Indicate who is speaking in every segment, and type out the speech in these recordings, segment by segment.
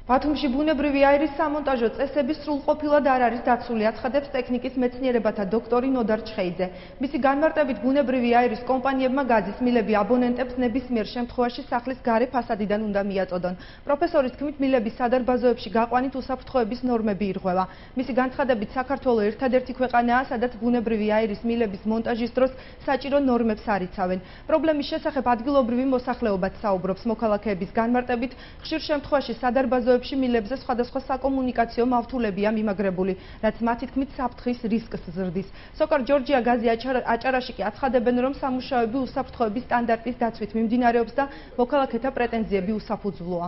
Speaker 1: ბათუმში ბუნებრივი აირის სამონტაჟო წესები სრულყოფილად არ არის დაცული, აცხადებს ტექნიკის მეცნიერებათა დოქტორი ნოდარ ჩხეიძე. მისი განმარტებით ბუნებრივი აირის კომპანიებმა გაზის მილები აბონენტებს ნებისმიერ შემთხვევაში სახლის გარე ფასადიდან უნდა მიაწოდონ. პროფესორის თქმით, მილების სადარბაზოებში გაყვანით უსაფრთხოების ნორმები ირღვევა. მისი განცხადებით, საქართველო ერთადერთი ქვეყანაა, სადაც ბუნებრივი აირის მილების მონტაჟის დროს საჭირო ნორმებს არ იცავენ. პრობლემის შესახებ ადგილობრივი მოსახლეობაც საუბრობს. მოქალაქეების განმარტებით, ხშირ შემთხვევაში სადარბაზოებში მილებზე სხვადასხვა საკომუნიკაციო მავთულებია მიმაგრებული, რაც მათი თქმით საფრთხის რისკს ზრდის. სოკარ ჯორჯია გაზი აჭარაში კი აცხადებენ, რომ სამუშაოები უსაფრთხოების სტანდარტის დაცვით მიმდინარეობს და მოქალაქეთა პრეტენზიები უსაფუძვლოა.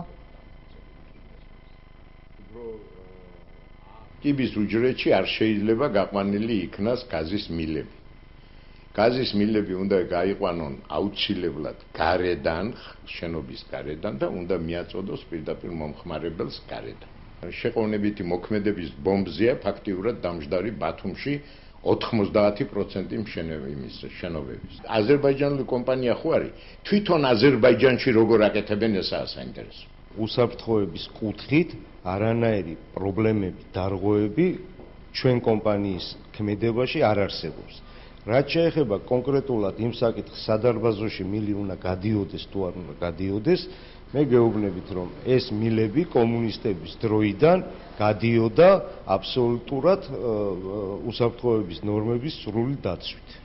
Speaker 2: კიბის უჯრედში არ შეიძლება გაყვანილი იქნას გაზის მილები. გაზის მილები უნდა გაიყვანონ აუცილებლად გარედან, შენობის გარედან და უნდა მიაწოდოს პირდაპირ მომხმარებელს გარედან. შეყოვნებითი მოქმედების ბომბზეა ფაქტიურად დამჯდარი ბათუმში 90% შენობების. აზერბაიჯანული კომპანია ხო არის? თვითონ აზერბაიჯანში როგორ აკეთებენ ესაა საინტერესო.
Speaker 3: უსაფრთხოების კუთხით არანაირი პრობლემები, დარღვევები ჩვენ კომპანიის ქმედებაში არ არსებობს. რაც შეეხება კონკრეტულად იმ საკითხს, სადარბაზოში მილი უნდა გადიოდეს თუ არ უნდა გადიოდეს, მე გეუბნებით, რომ ეს მილები კომუნისტების დროიდან გადიოდა აბსოლუტურად უსაფრთხოების ნორმების სრული დაცვით.